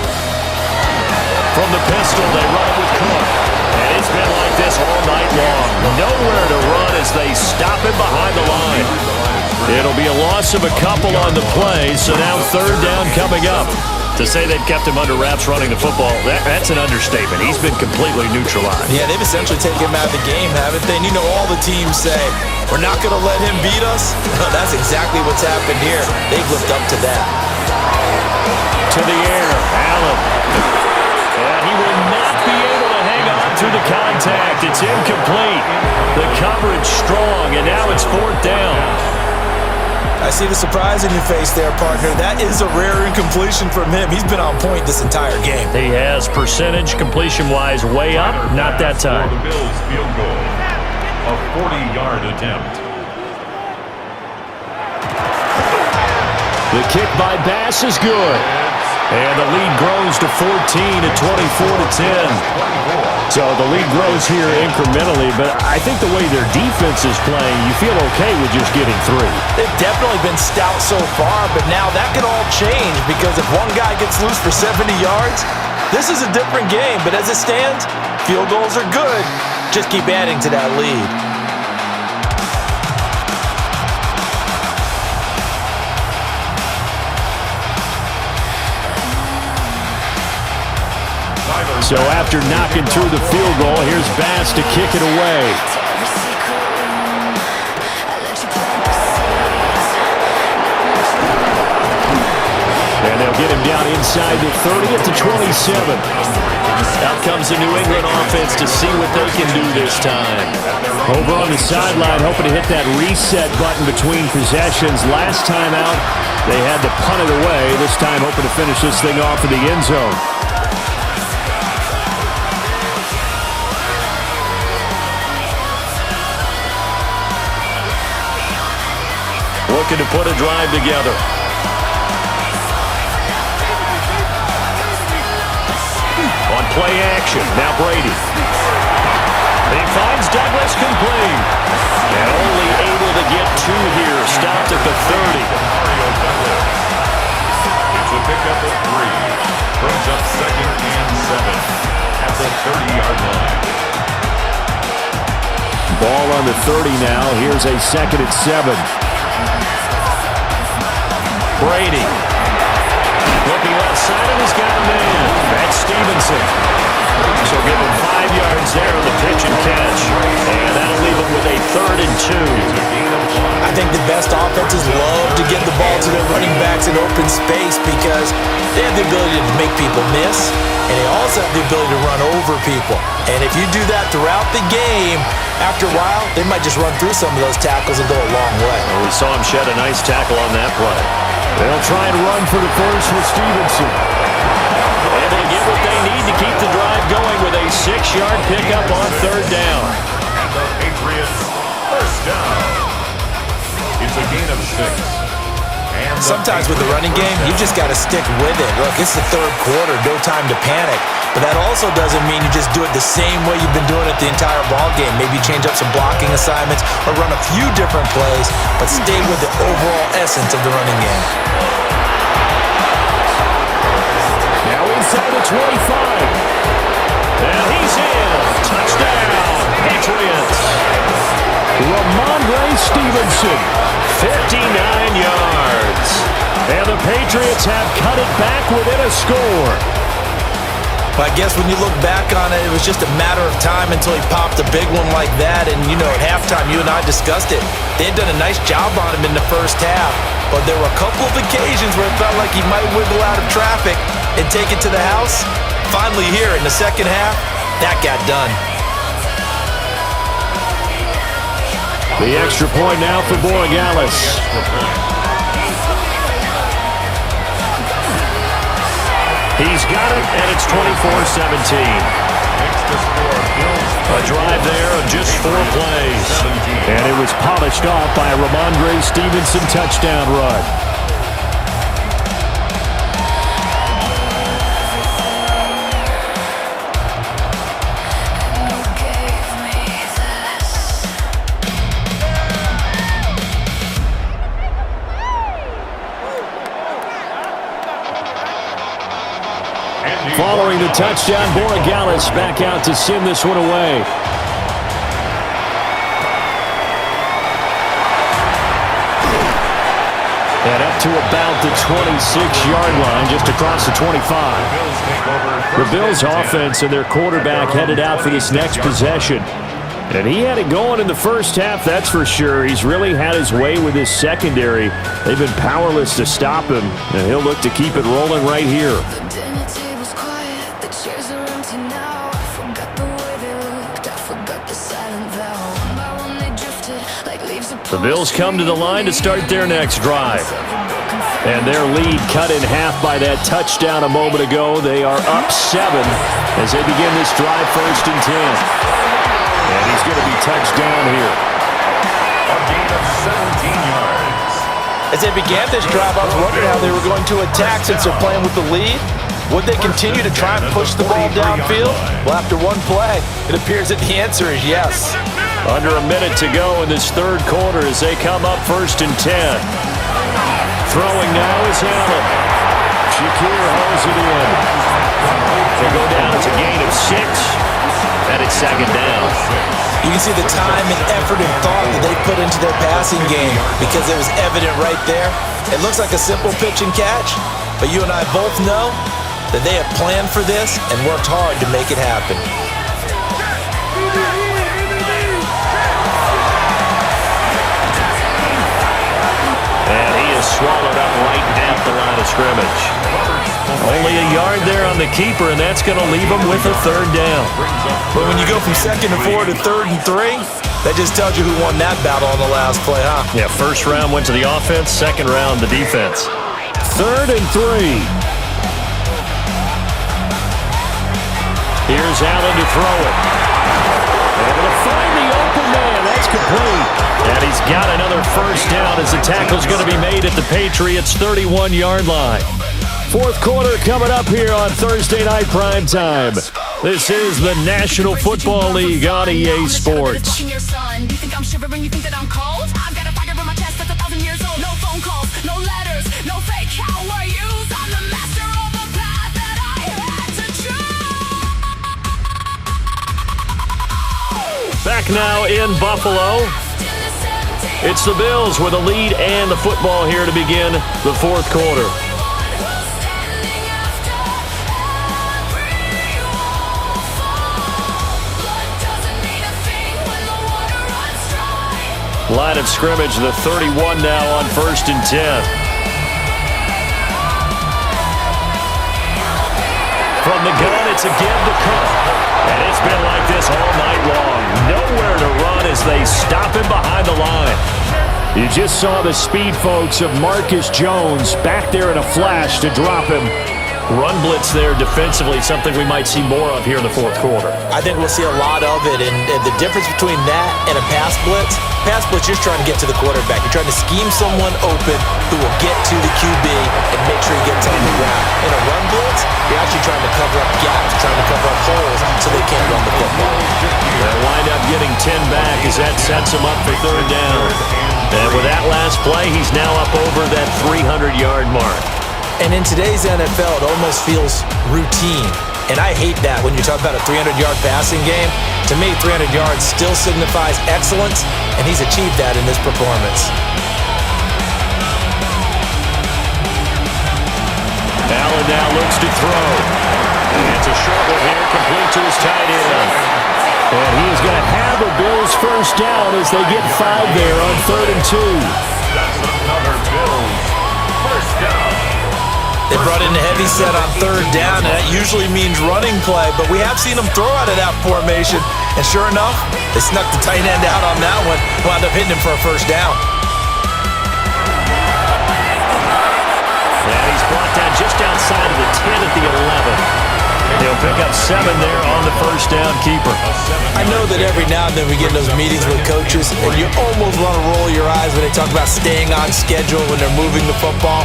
From the pistol, they run with Cook. And it's been like this all night long. Nowhere to run as they stop him behind the line. It'll be a loss of a couple on the play, so now 3rd down coming up. To say they've kept him under wraps running the football, that's an understatement. He's been completely neutralized. Yeah, they've essentially taken him out of the game, haven't they? And you know all the teams say, we're not going to let him beat us. That's exactly what's happened here. They've lived up to that. To the air, Allen. And he will not be able to hang on to the contact. It's incomplete. The coverage strong, and now it's 4th down. I see the surprise in your face there, partner. That is a rare incompletion from him. He's been on point this entire game. He has percentage completion-wise way up, not that time. For the Bills field goal, a 40-yard attempt. The kick by Bass is good. And the lead grows to 14 at 24-10. So the lead grows here incrementally, but I think the way their defense is playing, you feel okay with just getting 3. They've definitely been stout so far, but now that could all change because if one guy gets loose for 70 yards, this is a different game. But as it stands, field goals are good. Just keep adding to that lead. So after knocking through the field goal, here's Bass to kick it away. And they'll get him down inside the 30 at the 27. Out comes the New England offense to see what they can do this time. Over on the sideline, hoping to hit that reset button between possessions. Last time out, they had to punt it away. This time hoping to finish this thing off in the end zone. Looking to put a drive together. On play action, now Brady. He finds Douglas complete. And only able to get 2 here. Stopped at the 30. Mario Douglas. It's a pickup of 3. Brings up 2nd and 7 at the 30-yard line. Ball on the 30 now. Here's a 2nd and 7. Brady. Looking left side, and he's got a man. That's Stevenson. So give him 5 yards there on the pitch and catch. And that'll leave him with a 3rd and 2. I think the best offenses love to get the ball to their running backs in open space because they have the ability to make people miss, and they also have the ability to run over people. And if you do that throughout the game, after a while, they might just run through some of those tackles and go a long way. Well, we saw him shed a nice tackle on that play. They'll try and run for the first with Stevenson. And they get what they need to keep the drive going with a 6-yard pickup on 3rd down. And the Patriots first down. It's a gain of 6. And Sometimes with the running game, you just got to stick with it. Look, it's the 3rd quarter, no time to panic. But that also doesn't mean you just do it the same way you've been doing it the entire ball game. Maybe change up some blocking assignments or run a few different plays, but stay with the overall essence of the running game. Now inside the 25. And he's in. Touchdown, Patriots. Ramondre Stevenson, 59 yards. And the Patriots have cut it back within a score. But I guess when you look back on it, it was just a matter of time until he popped a big one like that. And, you know, at halftime, you and I discussed it. They had done a nice job on him in the first half. But there were a couple of occasions where it felt like he might wiggle out of traffic and take it to the house. Finally here in the second half, that got done. The extra point now for Borregales. He's got it, and it's 24-17. A drive there of just 4 plays. And it was polished off by a Ramondre Stevenson touchdown run. Following the touchdown, Borregales back out to send this one away. And up to about the 26-yard line, just across the 25. The Bills offense and their quarterback headed out for this next possession. And he had it going in the first half, that's for sure. He's really had his way with his secondary. They've been powerless to stop him, and he'll look to keep it rolling right here. Now I forgot the way they looked, I forgot the silent vow. One by one they drifted. The Bills come to the line to start their next drive. And their lead cut in half by that touchdown a moment ago. They are up 7 as they begin this drive, 1st and 10. And he's going to be touched down here. A gain of 17 yards. As they began this drive, I was wondering how they were going to attack since they're playing with the lead. Would they continue to try and push the ball downfield? Well, after one play, it appears that the answer is yes. Under a minute to go in this third quarter as they come up 1st and 10. Throwing now is Allen. Shakir holds it in. They go down. It's a gain of 6. And it's 2nd down. You can see the time and effort and thought that they put into their passing game because it was evident right there. It looks like a simple pitch and catch, but you and I both know that they have planned for this and worked hard to make it happen. And he is swallowed up right at the line of scrimmage. Only a yard there on the keeper, and that's going to leave him with a 3rd down. But when you go from 2nd and 4 to 3rd and 3, that just tells you who won that battle on the last play, huh? Yeah, 1st round went to the offense, 2nd round the defense. 3rd and 3. Here's Allen to throw it. Able to find the open man. That's complete. And he's got another 1st down as the tackle's going to be made at the Patriots' 31-yard line. 4th quarter coming up here on Thursday Night Primetime. This is the National Football League on EA Sports. Back now in Buffalo. It's the Bills with a lead and the football here to begin the 4th quarter. Line of scrimmage, the 31 now on 1st and 10. From the gun, it's a give to Cook. And it's been like this all night long. Nowhere to run as they stop him behind the line. You just saw the speed, folks, of Marcus Jones back there in a flash to drop him. Run blitz there defensively, something we might see more of here in the 4th quarter. I think we'll see a lot of it, and the difference between that and a pass blitz, you're trying to get to the quarterback. You're trying to scheme someone open who will get to the QB and make sure he gets on the ground. In a run blitz, you're actually trying to cover up gaps, trying to cover up holes so they can't run the football. They'll wind up getting 10 back as that sets him up for 3rd down. And with that last play, he's now up over that 300-yard mark. And in today's NFL, it almost feels routine. And I hate that when you talk about a 300-yard passing game. To me, 300 yards still signifies excellence, and he's achieved that in this performance. Allen now looks to throw. And it's a short one here, complete to his tight end. And he is going to have the Bills' 1st down as they get 5 there on 3rd and 2. That's another Bills 1st down. They brought in the heavy set on 3rd down, and that usually means running play, but we have seen them throw out of that formation. And sure enough, they snuck the tight end out on that one, wound up hitting him for a 1st down. And he's brought down just outside of the 10 at the 11. He'll pick up 7 there on the 1st down keeper. I know that every now and then we get in those meetings with coaches, and you almost want to roll your eyes when they talk about staying on schedule when they're moving the football.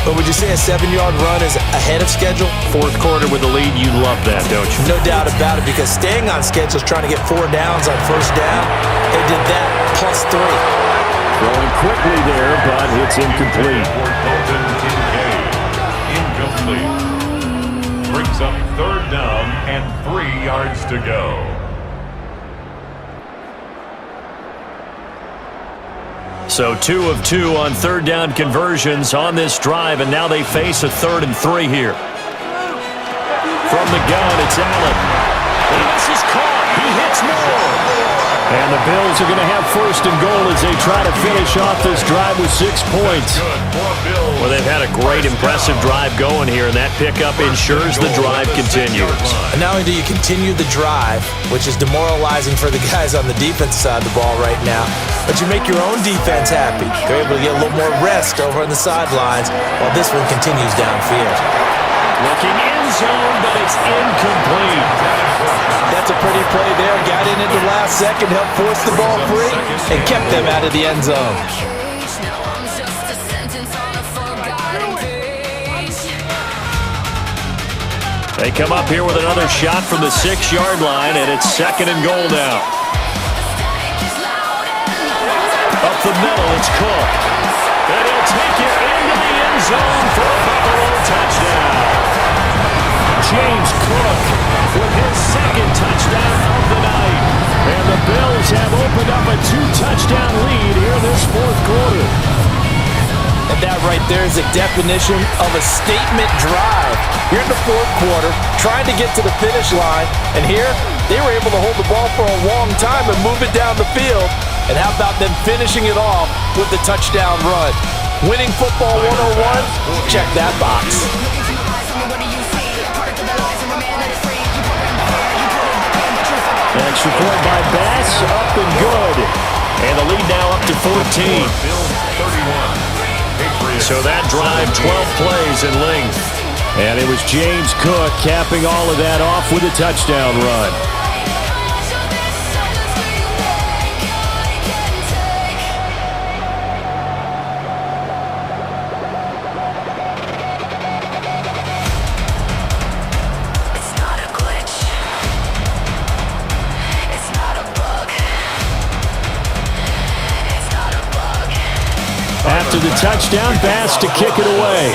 But would you say a 7-yard run is ahead of schedule? 4th quarter with the lead, you love that, don't you? No doubt about it, because staying on schedule is trying to get 4 downs on 1st down. They did that plus 3. Throwing quickly there, but it's incomplete. Incomplete. Brings up 3rd down and 3 yards to go. So 2 of 2 on 3rd down conversions on this drive, and now they face a 3rd and 3 here. From the gun, it's Allen. This is caught. He hits more. And the Bills are going to have 1st and goal as they try to finish off this drive with 6 points. Good for Bills. Well, they've had a great, impressive drive going here, and that pickup ensures the drive continues. And not only do you continue the drive, which is demoralizing for the guys on the defensive side of the ball right now, but you make your own defense happy. They're able to get a little more rest over on the sidelines while this one continues downfield. Looking end zone, but it's incomplete. That's a pretty play there. Got in at the last second, helped force the ball free, and kept them out of the end zone. They come up here with another shot from the 6-yard line, and it's 2nd and goal now. Up the middle, it's Cook. And he'll take it into the end zone for a Buffalo touchdown. James Cook with his 2nd touchdown of the night. And the Bills have opened up a 2-touchdown lead here this 4th quarter. And that right there is a definition of a statement drive. Here in the 4th quarter, trying to get to the finish line. And here, they were able to hold the ball for a long time and move it down the field. And how about them finishing it off with the touchdown run? Winning football 101? Check that box. Extra point by Bass, up and good. And the lead now up to 14. So that drive, 12 plays in length. And it was James Cook capping all of that off with a touchdown run. After the touchdown, Bass to kick it away.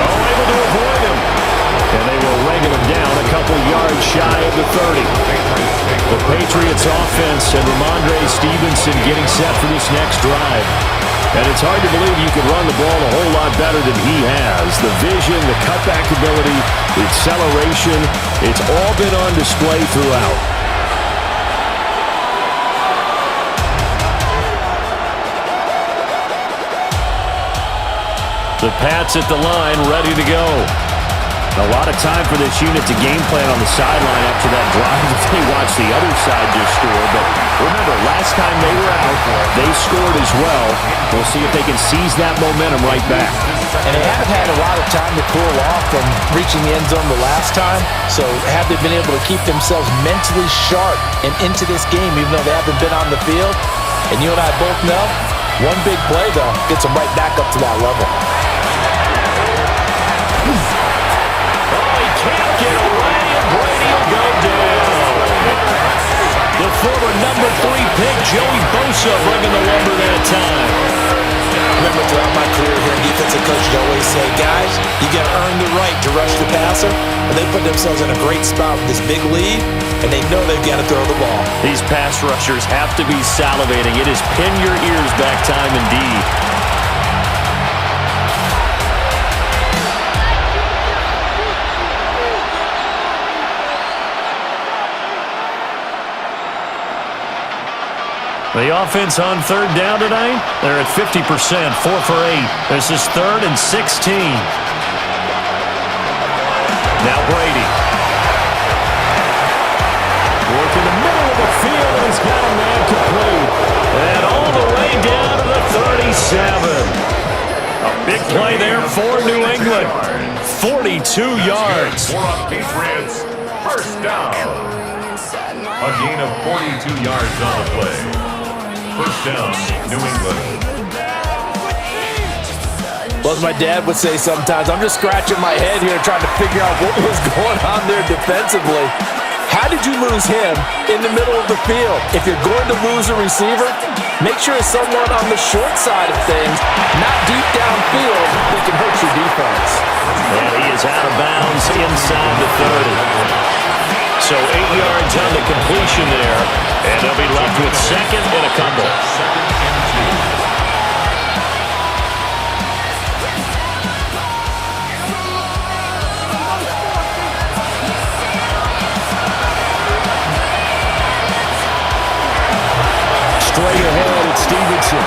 Oh, able to avoid him. And they will wrangle him down a couple yards shy of the 30. The Patriots offense and Ramondre Stevenson getting set for this next drive. And it's hard to believe you can run the ball a whole lot better than he has. The vision, the cutback ability, the acceleration, it's all been on display throughout. The Pats at the line, ready to go. A lot of time for this unit to game plan on the sideline after that drive if they watch the other side just score. But remember, last time they were out, they scored as well. We'll see if they can seize that momentum right back. And they haven't had a lot of time to cool off from reaching the end zone the last time. So have they been able to keep themselves mentally sharp and into this game, even though they haven't been on the field? And you and I both know, one big play, though, gets them right back up to that level. Can't get away, and Brady will go down. The former number 3 pick, Joey Bosa, bringing the lumber that time. Remember, throughout my career here in defensive coach, you always say, guys, you got to earn the right to rush the passer. And they put themselves in a great spot with this big lead, and they know they've got to throw the ball. These pass rushers have to be salivating. It is pin your ears back time indeed. The offense on 3rd down tonight, they're at 50%, 4 for 8. This is 3rd and 16. Now Brady. Work in the middle of the field, and he's got a man complete. And all the way down to the 37. A big play there for New England. 42 yards. Patriots, first down. A gain of 42 yards on the play. First down, New England. Well, as my dad would say sometimes, I'm just scratching my head here trying to figure out what was going on there defensively. How did you lose him in the middle of the field? If you're going to lose a receiver, make sure it's someone on the short side of things, not deep downfield, that can hurt your defense. And he is out of bounds inside the 30. So 8 yards on the completion there, and they'll be left with 2nd and a couple. Stevenson.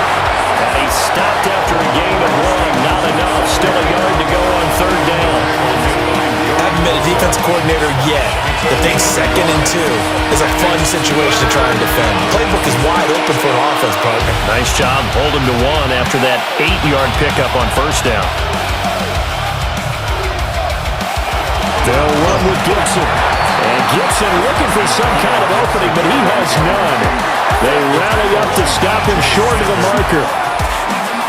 And he stopped after a gain of 1. Not enough. Still a yard to go on third down. I haven't been a defensive coordinator yet. The big 2nd and 2 is a fun situation to try and defend. Playbook is wide open for an offense, partner. Nice job holding to 1 after that 8-yard pickup on first down. They'll run with Gibson. And Gibson looking for some kind of opening, but he has none. They rally up to stop him short of the marker.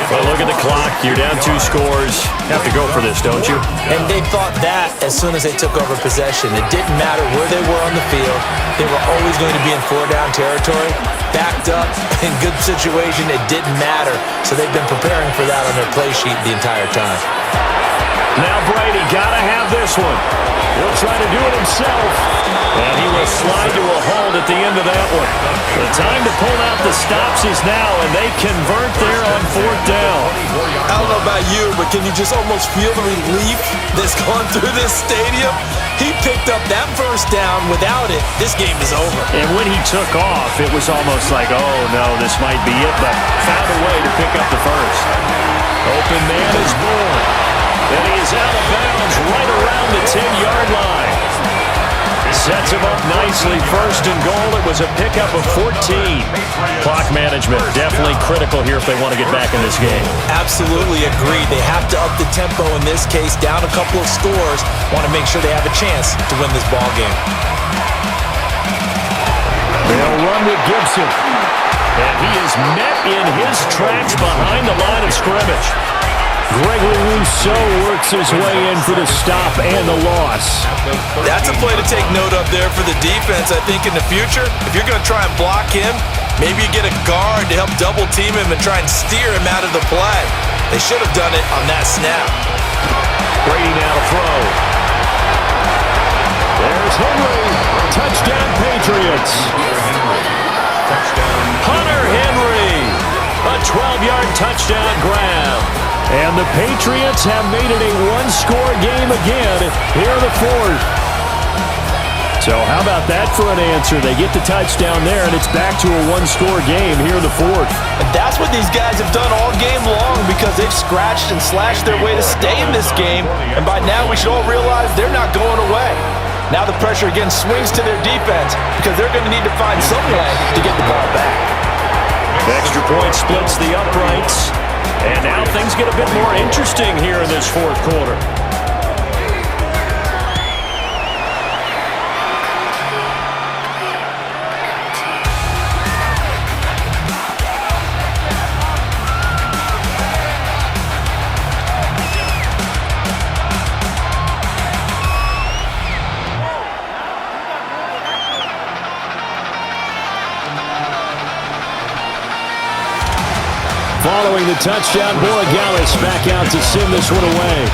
Well, look at the clock. You're down 2 scores. Have to go for this, don't you? And they thought that as soon as they took over possession. It didn't matter where they were on the field. They were always going to be in 4-down territory. Backed up, in good situation, it didn't matter. So they've been preparing for that on their play sheet the entire time. Now Brady got to have this one. He'll try to do it himself. And he will slide to a hold at the end of that one. The time to pull out the stops is now, and they convert there on 4th down. I don't know about you, but can you just almost feel the relief that's gone through this stadium? He picked up that first down. Without it, this game is over. And when he took off, it was almost like, oh, no, this might be it, but found a way to pick up the first. Open man is born. And he is out of bounds right around the 10-yard line. Sets him up nicely. 1st and goal. It was a pickup of 14. Clock management definitely critical here if they want to get back in this game. Absolutely agreed. They have to up the tempo in this case, down a couple of scores. Want to make sure they have a chance to win this ball game. They'll run with Gibson. And he is met in his tracks behind the line of scrimmage. Gregory Rousseau works his way in for the stop and the loss. That's a play to take note of there for the defense, I think, in the future. If you're going to try and block him, maybe you get a guard to help double team him and try and steer him out of the play. They should have done it on that snap. Brady now to throw. There's Henry. Touchdown Patriots. Hunter Henry. A 12-yard touchdown grab. And the Patriots have made it a 1-score game again here in the 4th. So how about that for an answer? They get the touchdown there, and it's back to a 1-score game here in the 4th. And that's what these guys have done all game long because they've scratched and slashed their way to stay in this game. And by now we should all realize they're not going away. Now the pressure again swings to their defense because they're going to need to find some way to get the ball back. Extra point splits the uprights. And now things get a bit more interesting here in this 4th quarter. Following the touchdown, Borregales back out to send this one away.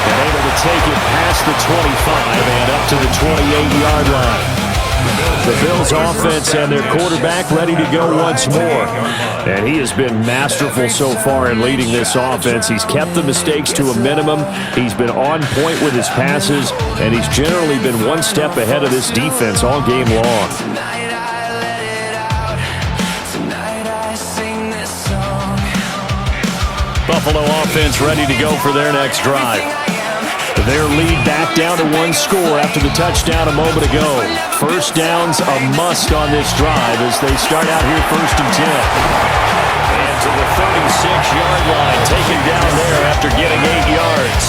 And able to take it past the 25 and up to the 28-yard line. The Bills offense and their quarterback ready to go once more. And he has been masterful so far in leading this offense. He's kept the mistakes to a minimum. He's been on point with his passes, and he's generally been one step ahead of this defense all game long. Buffalo offense ready to go for their next drive. Their lead back down to 1 score after the touchdown a moment ago. First down's a must on this drive as they start out here 1st and 10. And to the 36-yard line, taken down there after getting 8 yards.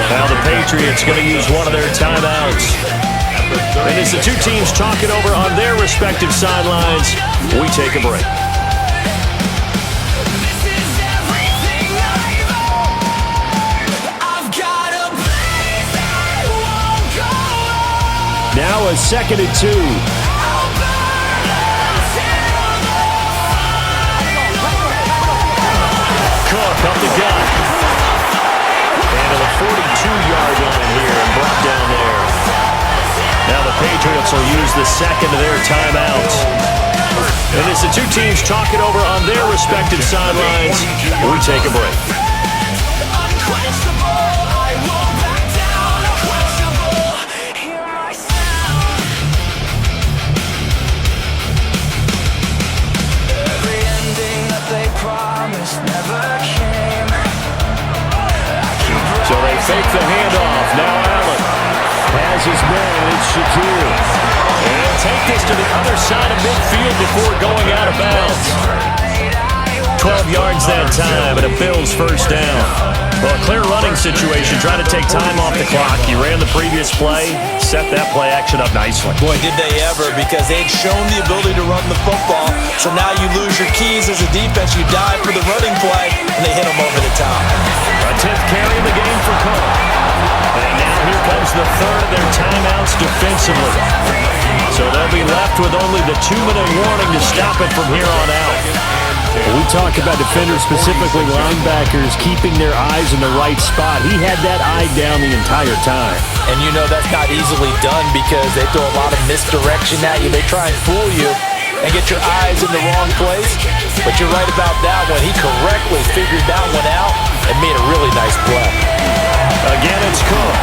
Now the Patriots going to use one of their timeouts. And as the two teams talk it over on their respective sidelines, we take a break. Now a 2nd and 2. Cook up the gut. And to the 42-yard line here and brought down there. Now the Patriots will use the 2nd of their timeouts. And as the two teams talk it over on their respective sidelines, we take a break. fake the handoff. Now Allen has his man. It's Shakir. And take this to the other side of midfield before going out of bounds. 12 yards that time, and a Bills first down. Well, a clear running situation, trying to take time off the clock. He ran the previous play, set that play action up nicely. Boy, did they ever, because they'd shown the ability to run the football. So now you lose your keys as a defense. You dive for the running play, and they hit him over the top. A 10th carry of the game for Cook. And now here comes the third of their timeouts defensively. So they'll be left with only the 2-minute warning to stop it from here on out. We talk about defenders, specifically linebackers, keeping their eyes in the right spot. He had that eye down the entire time. And you know that's not easily done because they throw a lot of misdirection at you. They try and fool you and get your eyes in the wrong place. But you're right about that one. He correctly figured that one out and made a really nice play. Again, it's Cook.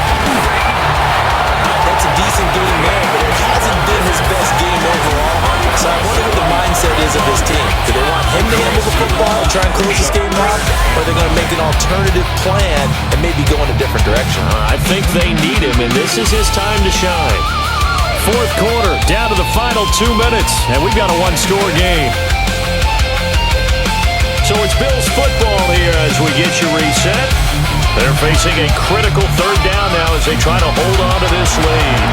That's a decent game there, but it hasn't been his best game overall. So I wonder what the mindset is of his team. Do they want him to handle the football and try and close this game out? Or are they going to make an alternative plan and maybe go in a different direction? I think they need him, and this is his time to shine. Fourth quarter, down to the final 2 minutes, and we've got a one-score game. So it's Bills football here as we get you reset. They're facing a critical third down now as they try to hold on to this lead.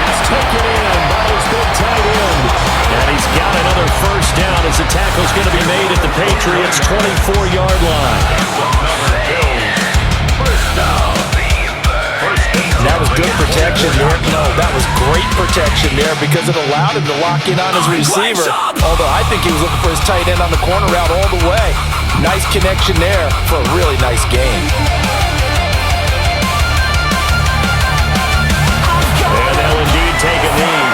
Pass taken in by his big tight end. And he's got another first down as the tackle's going to be made at the Patriots' 24-yard line. That was good protection there. No, that was great protection there because it allowed him to lock in on his receiver. Although I think he was looking for his tight end on the corner route all the way. Nice connection there for a really nice game. And they'll indeed take a knee.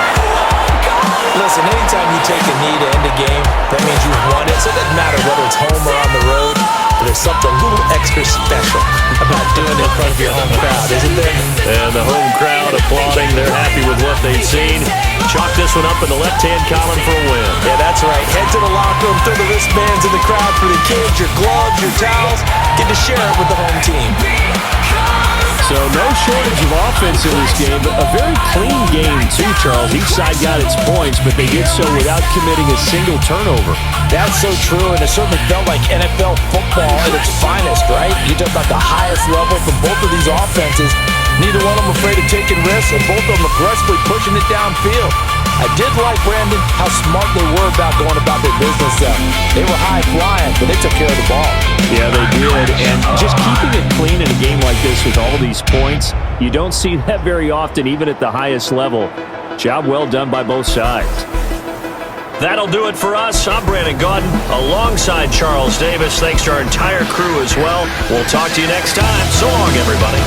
Listen, anytime you take a knee to end a game, that means you've won it. So it doesn't matter whether it's home or on the road. There's something a little extra special about doing it in front of your home crowd, isn't there? And the home crowd applauding. They're happy with what they've seen. Chalk this one up in the left-hand column for a win. Yeah, that's right. Head to the locker room, throw the wristbands in the crowd for the kids, your gloves, your towels. Get to share it with the home team. So no shortage of offense in this game, but a very clean game too, Charles. Each side got its points, but they did so without committing a single turnover. That's so true, and it certainly felt like NFL football at its finest, right? You talk about the highest level from both of these offenses. Neither one of them afraid of taking risks, and both of them aggressively pushing it downfield. I did like, Brandon, how smart they were about going about their business. They were high-flying, but they took care of the ball. Yeah, they did, and just keeping it clean in a game like this with all these points, you don't see that very often, even at the highest level. Job well done by both sides. That'll do it for us. I'm Brandon Gaudin alongside Charles Davis. Thanks to our entire crew as well. We'll talk to you next time. So long, everybody.